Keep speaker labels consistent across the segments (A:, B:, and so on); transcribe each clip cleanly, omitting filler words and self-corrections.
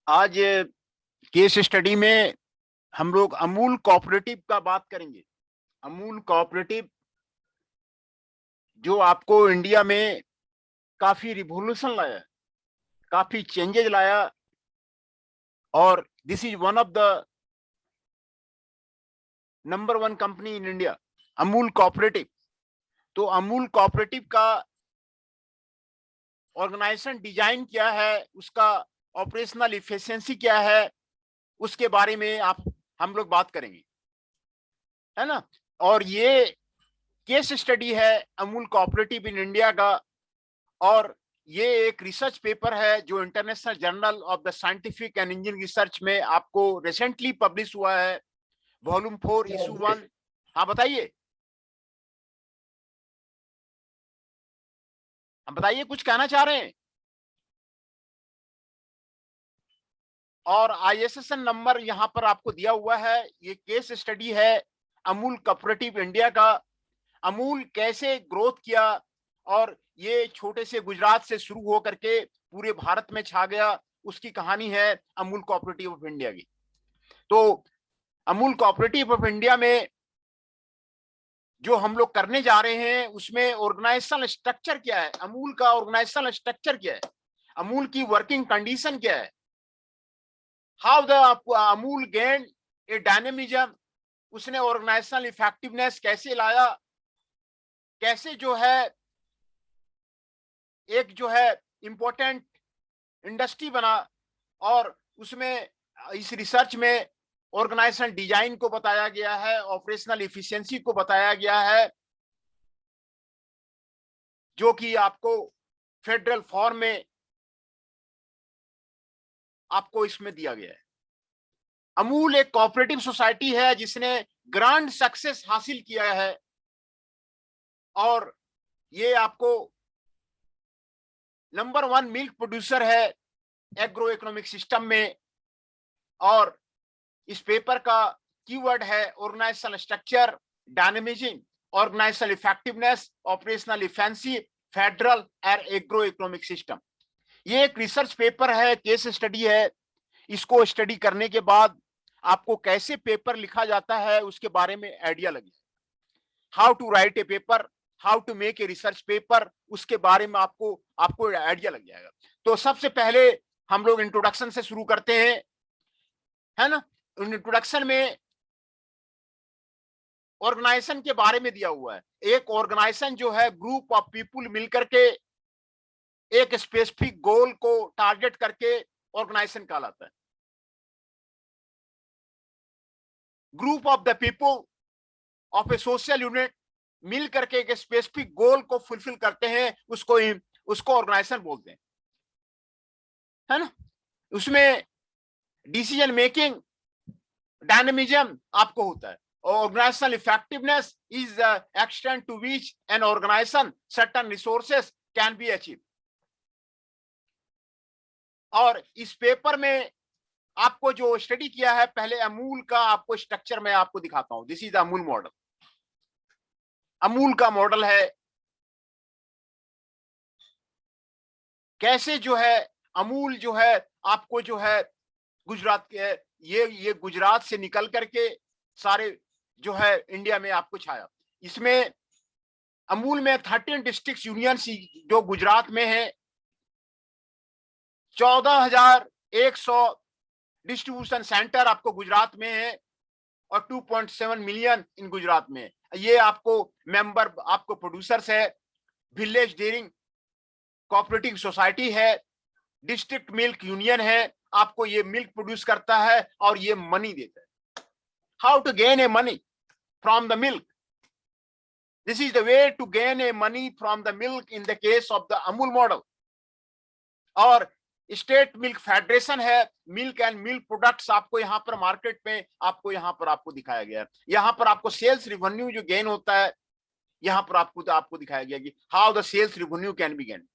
A: आज case study में हम लोग अमूल कोऑपरेटिव का बात करेंगे। अमूल कोऑपरेटिव जो आपको इंडिया में काफी रिवॉल्यूशन लाया, काफी चेंजेस लाया, और this is one of the number 1 company in India, Amul cooperative. तो अमूल कोऑपरेटिव का ऑर्गेनाइजेशन डिजाइन क्या है, उसका ऑपरेशनल इफिशिएंसी क्या है, उसके बारे में हम लोग बात करेंगे, है ना। और ये केस स्टडी है अमूल कोऑपरेटिव इन इंडिया का, और ये एक रिसर्च पेपर है जो international journal of the scientific and engineering research में आपको रिसेंटली पब्लिश हुआ है, वॉल्यूम 4 इशू 1। हाँ बताइए, हम बताइए, कुछ कहना चाह रहे हैं। और ISSN नंबर यहाँ पर आपको दिया हुआ है। ये केस स्टडी है अमूल कोऑपरेटिव इंडिया का। अमूल कैसे ग्रोथ किया, और ये छोटे से गुजरात से शुरू हो करके पूरे भारत में छा गया, उसकी कहानी है अमूल कोऑपरेटिव ऑफ इंडिया की। तो अमूल कोऑपरेटिव ऑफ इंडिया में जो हम लोग करने जा रहे हैं उसमें ऑर्गेनाइजेशनल स्ट्रक्चर क्या है, अमूल का ऑर्गेनाइजेशनल स्ट्रक्चर क्या है, अमूल की वर्किंग कंडीशन क्या है, how the Amul gain A dynamism, उसने ऑर्गेनाइजेशनल इफेक्टिवनेस कैसे लाया, कैसे जो है एक जो है इंपॉर्टेंट इंडस्ट्री बना, और उसमें इस रिसर्च में ऑर्गेनाइजेशनल डिजाइन को बताया गया है, ऑपरेशनल इफिशिएंसी को बताया गया है, जो कि आपको फेडरल फॉर्म में आपको इसमें दिया गया है। अमूल एक कोऑपरेटिव सोसाइटी है जिसने ग्रांड सक्सेस हासिल किया है, और ये आपको नंबर 1 मिल्क प्रोड्यूसर है एग्रो इकोनॉमिक सिस्टम में। और इस पेपर का कीवर्ड है organisational structure, dynamism, organisational effectiveness, operational efficiency, federal और एग्रो इकोनॉमिक सिस्टम। ये एक रिसर्च पेपर है, केस स्टडी है। इसको स्टडी करने के बाद आपको कैसे पेपर लिखा जाता है उसके बारे में आइडिया लगे, how to write a paper, how to make a research paper, उसके बारे में आपको आइडिया लग जाएगा। तो सबसे पहले हम लोग इंट्रोडक्शन से शुरू करते हैं, है ना। इंट्रोडक्शन में ऑर्गेनाइजेशन के बारे में दिया हुआ है। एक ऑर्गेनाइजेशन जो है ग्रुप ऑफ पीपुल मिलकर के एक स्पेसिफिक गोल को टारगेट करके ऑर्गेनाइजेशन कहलाता है। Group of the people of a social unit मिल करके एक स्पेसिफिक गोल को फुलफिल करते हैं, उसको ऑर्गेनाइजेशन बोलते हैं, है ना। उसमें डिसीजन मेकिंग, डायनेमिज्म आपको होता है। Organizational effectiveness is the extent to which an organization certain resources can be achieved. और इस पेपर में आपको जो स्टडी किया है, पहले अमूल का आपको स्ट्रक्चर में आपको दिखाता हूं। This is Amul model. Amul का मॉडल है कैसे जो है अमूल जो है आपको जो है गुजरात के ये गुजरात से निकल करके सारे जो है इंडिया में आपको छाया। इसमें अमूल में 13 डिस्ट्रिक्ट यूनियन जो गुजरात में है, 14,100 डिस्ट्रीब्यूशन सेंटर आपको गुजरात में है, और 2.7 मिलियन इन गुजरात में। ये आपको मेंबर आपको प्रोड्यूसर्स है, विलेज डेयरिंग कोऑपरेटिव सोसाइटी है, डिस्ट्रिक्ट मिल्क यूनियन है, आपको ये मिल्क प्रोड्यूस करता है और ये मनी देता है। How to gain a money from the milk? This is the way to gain a money from the milk in the case of the Amul model. और स्टेट मिल्क फेडरेशन है, milk and milk products आपको यहाँ पर market में आपको दिखाया गया है। यहाँ पर आपको सेल्स रिवेन्यू जो गेन होता है, यहाँ पर आपको दिखाया गया कि how the sales revenue can be gain.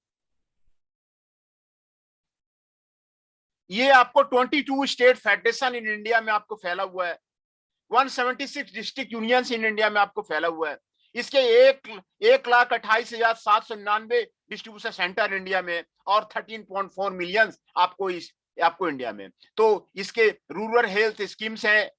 A: ये आपको 22 स्टेट फेडरेशन इन इंडिया में आपको फैला हुआ है, 176 डिस्ट्रिक्ट यूनियंस इन इंडिया में आपको फैला हुआ है। इसके 1,28,799 डिस्ट्रीब्यूशन सेंटर इंडिया में, और 13.4 मिलियन आपको इस आपको इंडिया में। तो इसके रूरल हेल्थ स्कीम्स हैं,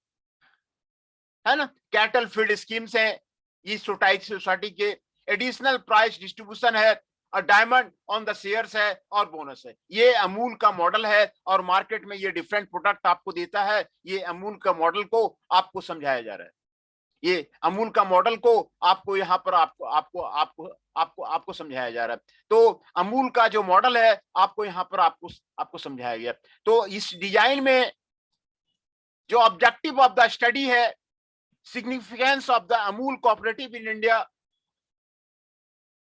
A: है ना, कैटल फीड स्कीम्स हैं, ये सोसाइटी के एडिशनल प्राइस डिस्ट्रीब्यूशन है, और डायमंड ऑन द शेयर्स है, और बोनस है। ये अमूल का मॉडल है, और मार्केट में ये डिफरेंट प्रोडक्ट आपको देता है। ये अमूल का मॉडल को आपको समझाया जा रहा है। ये अमूल का मॉडल को आपको यहाँ पर आपको आपको आपको आपको आपको समझाया जा रहा है। तो अमूल का जो मॉडल है आपको यहाँ पर आपको आपको समझाया गया। तो इस डिजाइन में जो ऑब्जेक्टिव ऑफ द स्टडी है, significance of the Amul cooperative in India,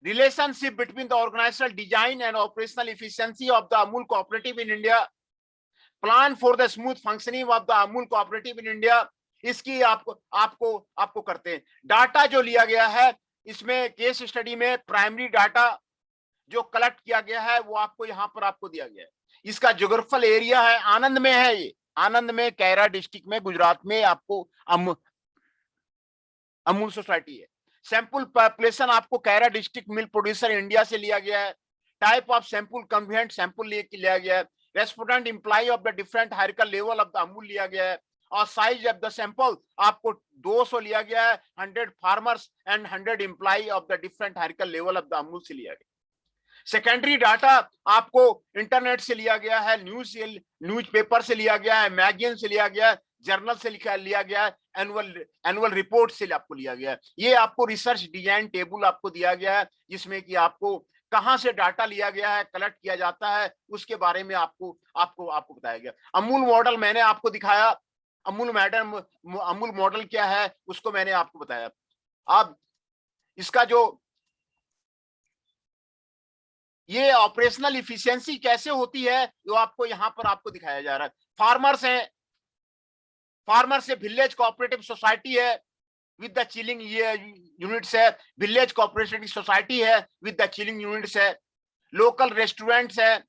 A: relationship between the organizational design and operational efficiency of the Amul cooperative in India, plan for the smooth functioning of the Amul cooperative in India, इसकी आपको आपको आपको करते हैं। Data जो लिया गया है इसमें केस स्टडी में प्राइमरी डाटा जो कलेक्ट किया गया है वो आपको यहाँ पर आपको दिया गया है। इसका ज्योग्राफिकल एरिया है आनंद में है, ये आनंद में कैरा डिस्ट्रिक्ट में गुजरात में आपको अमूल सोसाइटी है। सैंपल पॉपुलेशन आपको Kaira district milk producer India से लिया गया है। Type of sample convenient sample लिया गया है। Respondent employ of the different hierarchical level of the Amul लिया गया है। और साइज ऑफ द सैंपल आपको 200 लिया गया है। 100 farmers and 100 employ of the different hierarchical level of the Amul से लिया गया। सेकेंडरी डाटा आपको इंटरनेट से लिया गया है, न्यूज़पेपर से लिया गया है, मैगजीन से लिया गया है, जर्नल से लिया गया है, एनुअल रिपोर्ट से आपको लिया गया है। ये आपको रिसर्च डिजाइन टेबल आपको दिया गया है, जिसमें कि आपको कहां से डाटा लिया गया है, कलेक्ट किया जाता है, उसके बारे में आपको आपको आपको बताया गया। अमूल मॉडल मैंने आपको दिखाया, अमूल मॉडल क्या है उसको मैंने आपको बताया। अब इसका जो ये ऑपरेशनल इफिशियंसी कैसे होती है जो आपको यहाँ पर आपको दिखाया जा रहा है। फार्मर्स हैं, फार्मर से विलेज कोऑपरेटिव सोसाइटी है विद द चिलिंग यूनिट्स है, विलेज कोऑपरेटिव सोसाइटी है विद द चिलिंग यूनिट्स है, लोकल रेस्टोरेंट्स है,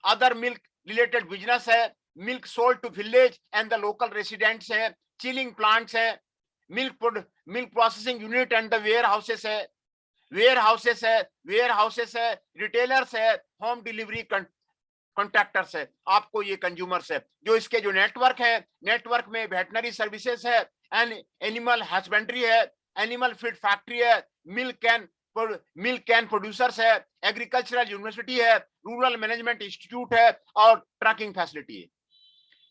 A: अदर मिल्क रिलेटेड बिजनेस है, milk sold to village and the local residents है, चिलिंग प्लांट्स है, milk processing unit and the warehouses है, retailers है, home delivery contractors है, आपको ये कंज्यूमर्स है। जो इसके जो नेटवर्क है, नेटवर्क में वेटनरी सर्विसेज है, एनिमल हस्बेंड्री है, एनिमल फीड फैक्ट्री है, मिल्क कैन प्रोड्यूसर्स है, एग्रीकल्चरल यूनिवर्सिटी है, रूरल मैनेजमेंट इंस्टीट्यूट है, और ट्रैकिंग फैसिलिटी है।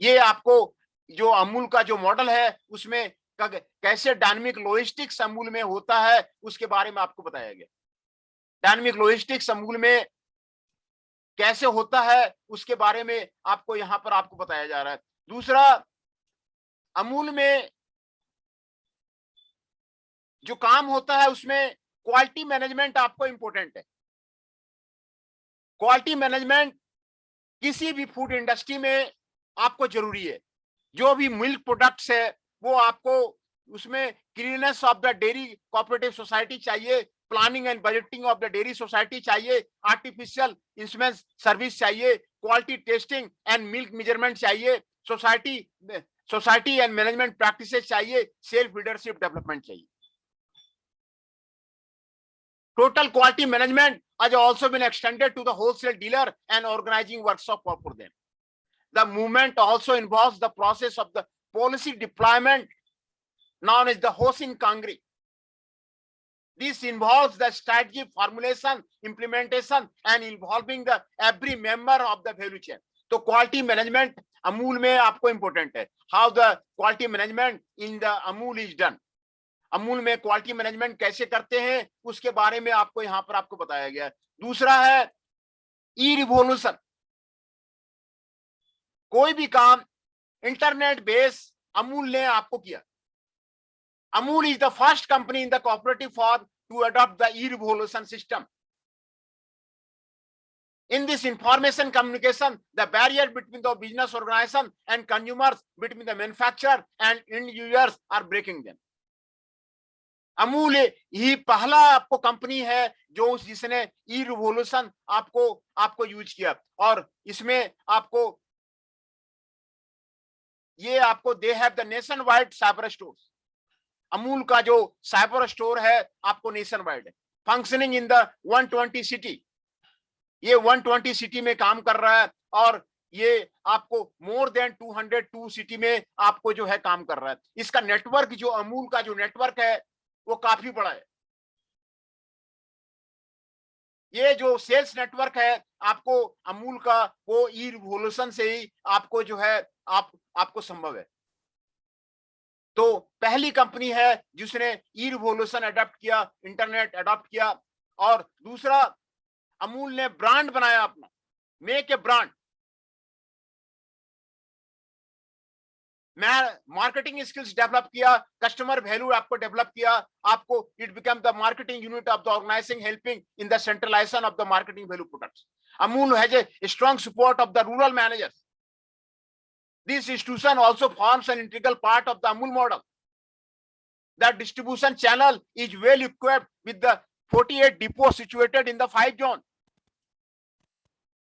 A: ये आपको जो अमूल का जो मॉडल है उसमें कैसे डायनामिक लॉजिस्टिक्स अमूल में होता है उसके बारे में आपको बताया गया। डायनामिक लॉजिस्टिक्स अमूल में कैसे होता है उसके बारे में आपको यहाँ पर आपको बताया जा रहा है। दूसरा, अमूल में जो काम होता है उसमें क्वालिटी मैनेजमेंट आपको इंपॉर्टेंट है। क्वालिटी मैनेजमेंट किसी भी फूड इंडस्ट्री में आपको जरूरी है। जो भी मिल्क प्रोडक्ट्स है वो आपको उसमें cleanness of the dairy cooperative society चाहिए, planning and budgeting of the dairy society चाहिए, आर्टिफिशियल इंस्ट्रूमेंट सर्विस चाहिए, quality testing and milk measurement चाहिए, सोसाइटी एंड मैनेजमेंट प्रैक्टिसेस चाहिए, सेल्फ लीडरशिप डेवलपमेंट चाहिए। Total quality management has also been extended to the wholesale dealer and organizing workshop for them. The movement also involves the process of the policy deployment known as the Hosin Kangri. This involves the strategy formulation, implementation and involving the every member of the value chain. तो quality management Amul में आपको important है. How the quality management in the Amul is done. Amul में quality management कैसे करते हैं उसके बारे में आपको यहां पर आपको बताया गया है। दूसरा है ई रिवोल्यूशन। कोई भी काम इंटरनेट बेस अमूल ने आपको किया। Amul is the first company in the cooperative form to adopt the e revolution system. In this information communication, the barrier between the business organization and consumers, between the manufacturer and end users are breaking them. Amul ही पहला आपको company है जो जिसने e revolution आपको use किया। और इसमें आपको ये आपको they have the nation wide cyber stores. Amul का जो साइबर स्टोर है आपको नेशन वाइड है, फंक्शनिंग इन द 120 सिटी। ये 120 सिटी में काम कर रहा है और ये आपको मोर देन 202 सिटी में आपको जो है काम कर रहा है। इसका नेटवर्क, जो अमूल का जो नेटवर्क है वो काफी बड़ा है। ये जो सेल्स नेटवर्क है आपको अमूल का, वो ई रिवोल्यूशन से ही आपको जो है आपको संभव है। तो पहली कंपनी है जिसने ई रिवोल्यूशन अडॉप्ट किया, इंटरनेट अडॉप्ट किया। और दूसरा, अमूल ने ब्रांड बनाया अपना, मेक ए ब्रांड। मैं मार्केटिंग स्किल्स डेवलप किया, कस्टमर वैल्यू आपको डेवलप किया, आपको it become the marketing unit of the organising helping in the centralisation of the marketing value products. Amul has a strong support of the rural managers. This institution also forms an integral part of the Amul model. The distribution channel is well equipped with the 48 depots situated in the 5 zone.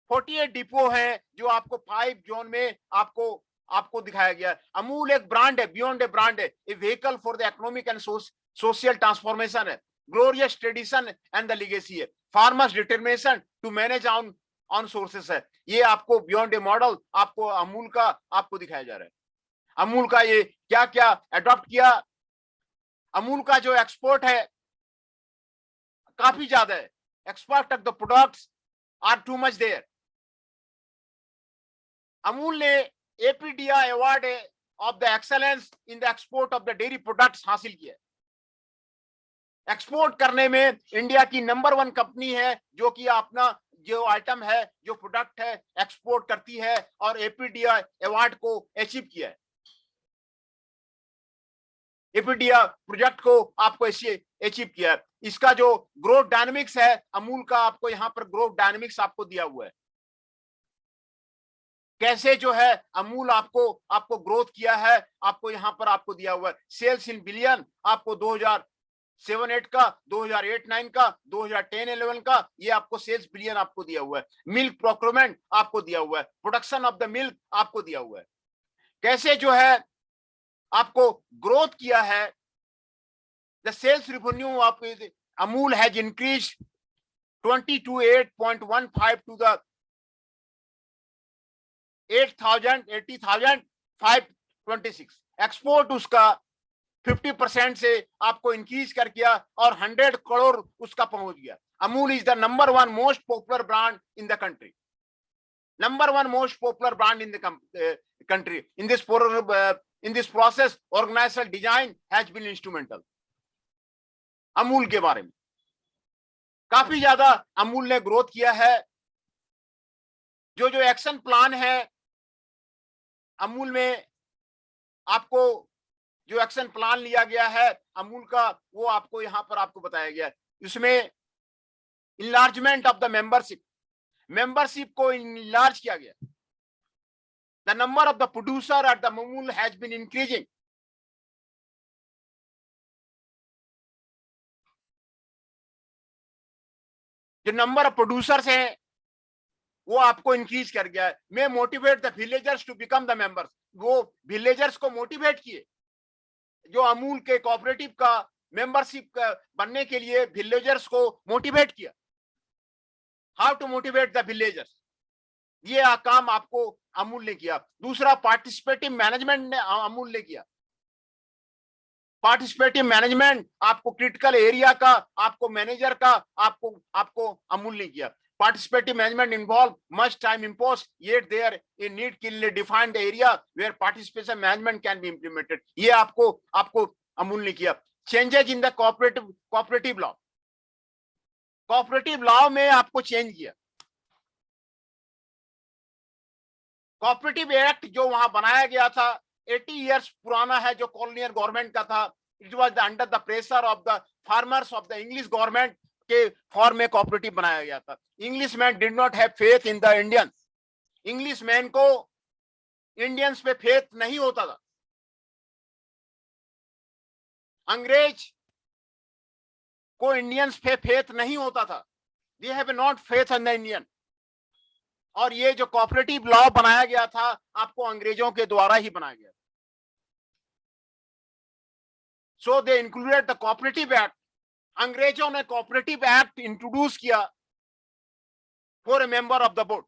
A: 48 depot हैं जो आपको 5 zone में आपको दिखाया गया है। अमूल एक brand है, बियॉन्ड ए ब्रांड है, a vehicle for the economic and social transformation है, glorious tradition and the legacy है, farmers determination to manage on sources है। ये आपको बियॉन्ड ए मॉडल आपको अमूल का आपको दिखाया जा रहा है। अमूल का ये क्या क्या अडॉप्ट किया। अमूल का जो एक्सपोर्ट है काफी ज्यादा है, export of the products are too much there. Amul ने APDI award of the excellence in the export of the dairy products हासिल किया। एक्सपोर्ट करने में इंडिया की नंबर 1 कंपनी है जो कि अपना जो आइटम है, जो प्रोडक्ट है, एक्सपोर्ट करती है और एपीडीआई अवार्ड को अचीव किया है। एपीडीआई प्रोजेक्ट को आपको अचीव किया है। इसका जो ग्रोथ डायनेमिक्स है अमूल का, आपको यहाँ पर ग्रोथ डायनेमिक्स आपको दिया हुआ है, कैसे जो है अमूल आपको ग्रोथ किया है, आपको यहाँ पर आपको दिया हुआ है। सेल्स इन बिलियन आपको 2007-8 का, 2008-9 का, 2010-11 का, ये आपको सेल्स बिलियन आपको दिया हुआ है। मिल्क प्रोक्योरमेंट आपको दिया हुआ है, प्रोडक्शन ऑफ द मिल्क आपको दिया हुआ है, कैसे जो है आपको ग्रोथ किया है। The sales revenue of Amul has increase 28.15 to the 80,526। Export उसका 50% से आपको इंक्रीज कर किया और 100 करोड़ उसका पहुंच गया। Amul is the number 1 most popular brand in the country, number 1 most popular brand in the country. In this process organisational design has been instrumental. Amul के बारे में काफी ज्यादा अमूल ने ग्रोथ किया है। जो एक्शन प्लान है अमूल में, आपको जो एक्शन प्लान लिया गया है अमूल का, वो आपको यहां पर आपको बताया गया है। इसमें इनलार्जमेंट ऑफ द मेंबरशिप को इनलार्ज किया गया। The number of the producer at the Amul has been increasing. जो नंबर ऑफ प्रोड्यूसर्स हैं वो आपको इंक्रीज कर गया है। May motivate the villagers to become the members. वो विलेजर्स को मोटिवेट किए, जो अमूल के कोऑपरेटिव का मेंबरशिप बनने के लिए विलेजर्स को मोटिवेट किया। How to motivate the villagers, ये काम आपको अमूल ने किया। दूसरा, पार्टिसिपेटिव मैनेजमेंट ने अमूल ने किया। पार्टिसिपेटिव मैनेजमेंट आपको क्रिटिकल एरिया का, आपको मैनेजर का आपको अमूल ने किया। Participative management involve much time imposed, yet there a need clearly defined area where participation management can be implemented. ये आपको अमूल ने किया। Changes in the cooperative law, cooperative law में आपको चेंज किया। कोऑपरेटिव एक्ट जो वहां बनाया गया था 80 इयर्स पुराना है, जो कॉलोनियल गवर्नमेंट का था। It was under the pressure of the farmers of the English government के फॉर्म में कोऑपरेटिव बनाया गया था। English man did not have faith in the Indians. English man को इंडियंस पे फेथ नहीं होता था। अंग्रेज को इंडियंस पे फेथ नहीं होता था। They have not faith in the Indian. और ये जो कोऑपरेटिव लॉ बनाया गया था आपको अंग्रेजों के द्वारा ही बनाया गया। So they included the cooperative act. अंग्रेजों ने कोऑपरेटिव एक्ट इंट्रोड्यूस किया for a member of the board.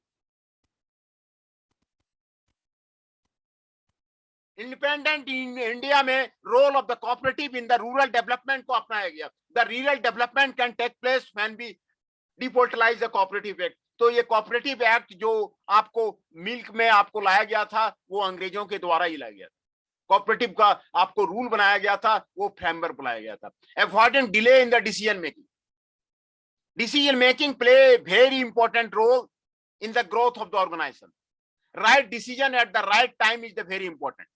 A: Independent India में role of the cooperative in the rural development को अपनाया गया। The rural development can take place when we depoliticise the cooperative act. तो ये cooperative act जो आपको milk में आपको लाया गया था वो अंग्रेजों के द्वारा ही लाया गया था। कोऑपरेटिव का आपको रूल बनाया गया था, वो फ्रेमवर्क बनाया गया था। Avoiding delay in the decision making. Decision making play a very important role in the growth of the organization. Right decision at the right time is the very important.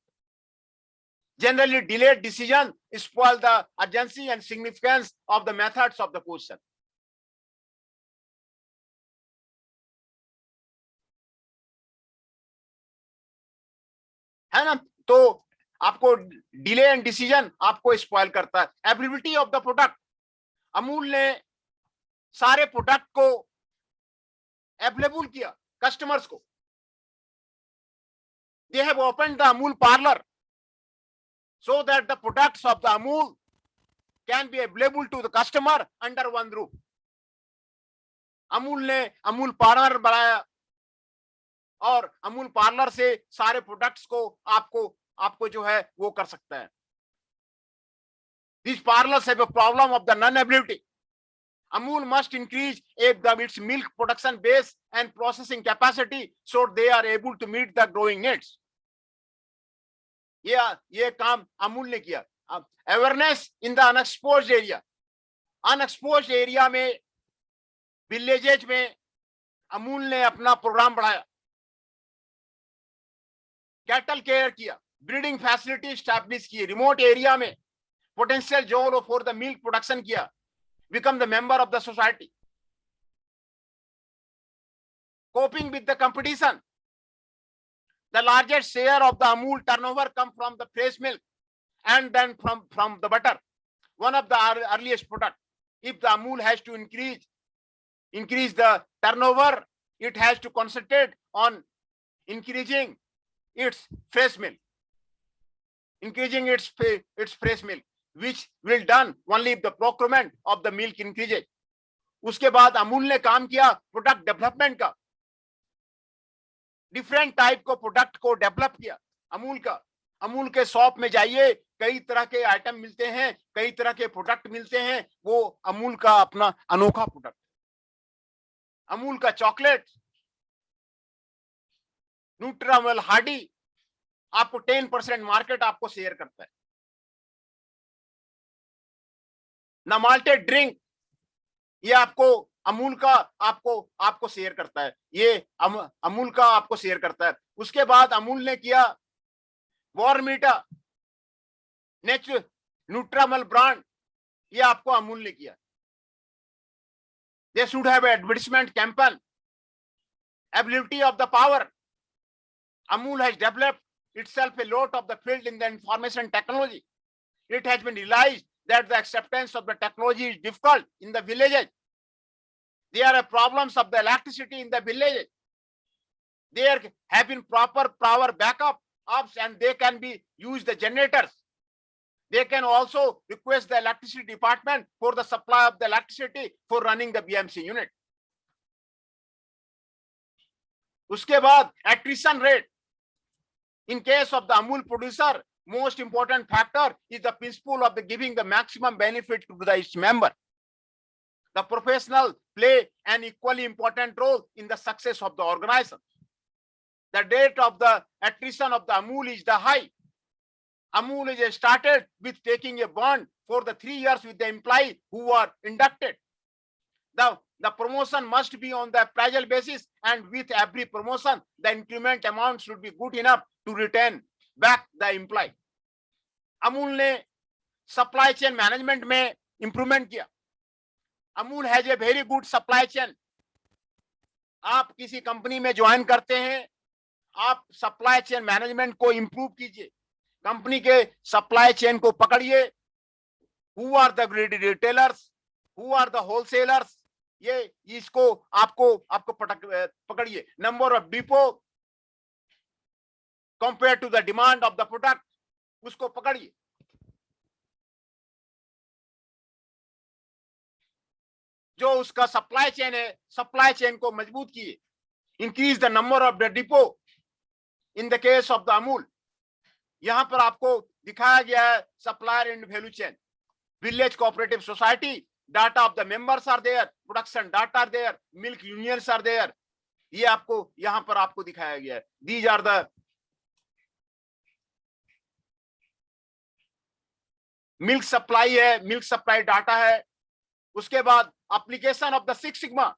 A: Generally, delayed decision spoil the urgency and significance of the methods of the question. है ना? तो आपको delay and decision आपको spoil करता है। Availability of the product, Amul ने सारे product को अवेलेबल किया कस्टमर्स को। They have opened the Amul parlor so that the products of the Amul can be available to the customer under one roof. Amul ने Amul parlour बनाया और अमूल पार्लर से सारे प्रोडक्ट्स को आपको जो है वो कर सकता है। These parlors have a problem of the non-availability. Amul must increase its milk production base and processing capacity so they are able to meet the growing needs. ये काम अमूल ने किया। Awareness in the unexposed area. Unexposed area में villages में अमूल ने अपना programme बढ़ाया। Cattle care किया, ब्रीडिंग फैसिलिटी स्टैब्लिश की, रिमोट एरिया में potential zone for the milk production किया, become the member of the society. Coping with the competition, the largest share of the Amul turnover come from the fresh milk and then from the butter, one of the earliest product. If the Amul has to increase the turnover, it has to concentrate on increasing its fresh milk, increasing its fresh milk, which will done only if the procurement of the milk increases. उसके बाद अमूल ने काम किया product development का, different type को product को develop किया अमूल का। अमूल के शॉप में जाइए, कई तरह के आइटम मिलते हैं, कई तरह के प्रोडक्ट मिलते हैं, वो अमूल का अपना अनोखा प्रोडक्ट। अमूल का चॉकलेट, न्यूट्रामल हार्डी आपको 10% मार्केट आपको शेयर करता है। नमाल्टेड ड्रिंक ये आपको अमूल का आपको शेयर करता है, ये अमूल का आपको शेयर करता है। उसके बाद अमूल ने किया बॉर्नवीटा न्यूट्रामल ब्रांड, ये आपको अमूल ने किया। They should have an advertisement campaign. Ability of the power. Amul has developed itself a lot of the field in the information technology. It has been realized that the acceptance of the technology is difficult in the villages. There are problems of the electricity in the villages. There have been proper power backup ups and they can be used the generators. They can also request the electricity department for the supply of the electricity for running the BMC unit. उसके बाद attrition rate. In case of the Amul producer, most important factor is the principle of the giving the maximum benefit to its member. The professional play an equally important role in the success of the organization. The rate of the attrition of the Amul is the high. Amul is started with taking a bond for the 3 years with the employee who are inducted. The promotion must be on the appraisal basis, and with every promotion, the increment amount should be good enough to retain back the employee. Amul ने supply chain management में improvement किया. Amul has a very good supply chain. आप किसी company में join करते हैं, आप supply chain management को इंप्रूव कीजिए, कंपनी के सप्लाई चेन को पकड़िए। Who are the retailers, who are the wholesalers, ये इसको आपको पकड़िए। Number of depot compare to the demand of the product, उसको पकड़िए। जो उसका सप्लाई चेन है, सप्लाई चेन को मजबूत किए। Increase the number of the depot in the case of the Amul. यहां पर आपको दिखाया गया है supplier and value chain, village cooperative society, data of the members are there, production data are there, milk unions are there, ये आपको यहां पर आपको दिखाया गया है। These are the milk supply है, मिल्क सप्लाई डाटा है। उसके बाद application of the six sigma,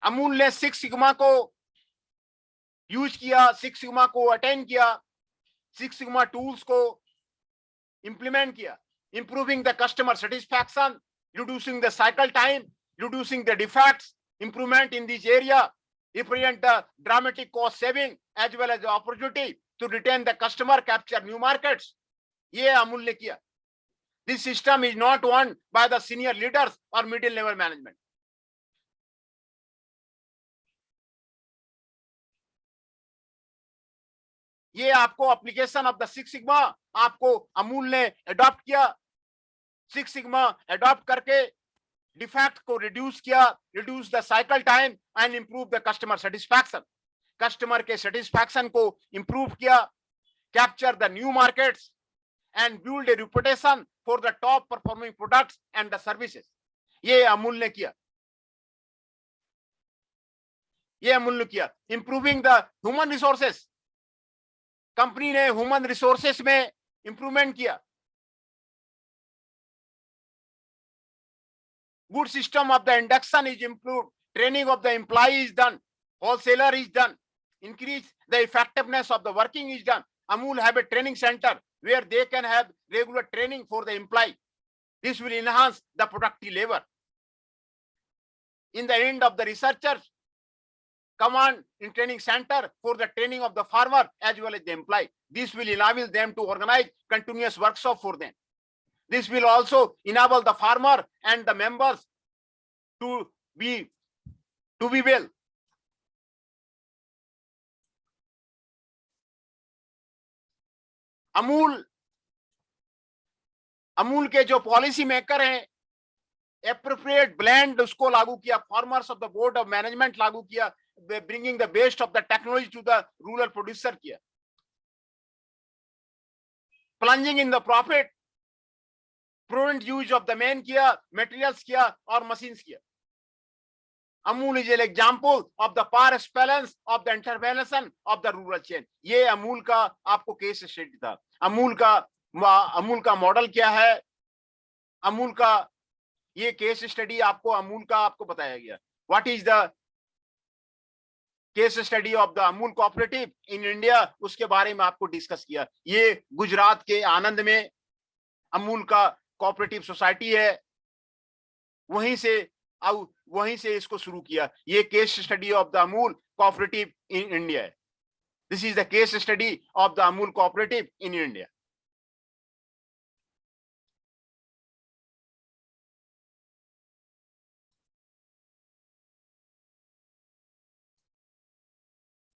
A: Amul ने सिक्स सिग्मा को यूज किया, सिक्स सिग्मा को अटेंड किया, सिक्स सिग्मा टूल्स को इंप्लीमेंट किया, improving the customer satisfaction, reducing the cycle time, reducing the defects, improvement in this area, represent the dramatic cost saving as well as the opportunity to retain the customer, capture new markets. ये अमूल ने किया। This system is not won by the senior leaders or middle level management. ये आपको application of the six sigma आपको अमूल ने adopt किया। Six sigma adopt करके defect को रिड्यूस किया, reduce the cycle time and improve the customer satisfaction, customer के satisfaction को इंप्रूव किया, capture the new markets and build a reputation for the top performing products and the services. ये अमूल ने किया, ये अमूल ने किया। Improving the human resources, company ने ह्यूमन रिसोर्सेस में इंप्रूवमेंट किया। Good system of the induction is improved, training of the employee is done, wholesaler is done, increase the effectiveness of the working is done. Amul have a training center where they can have regular training for the employee. This will enhance the productive labor. In the end of the researchers, command in training center for the training of the farmer as well as the employee. This will enable them to organize continuous workshop for them. This will also enable the farmer and the members to be well. Amul के जो policy maker हैं, appropriate blend उसको लागू किया, farmers of the board of management लागू किया, bringing the best of the technology to the rural producer किया, plunging in the profit, prudent use of the man किया, materials किया और machines किया। Amul is an example of the past balance of the intervention of the rural chain. ये अमूल का आपको case study था। अमूल का मॉडल क्या है, अमूल का ये केस स्टडी आपको अमूल का आपको बताया गया। What is the case study of the Amul cooperative in India, उसके बारे में आपको डिस्कस किया। ये गुजरात के आनंद में अमूल का कोऑपरेटिव सोसाइटी है, वहीं से इसको शुरू किया। ये case study of the Amul cooperative in India है। This is the case study of the Amul cooperative in India.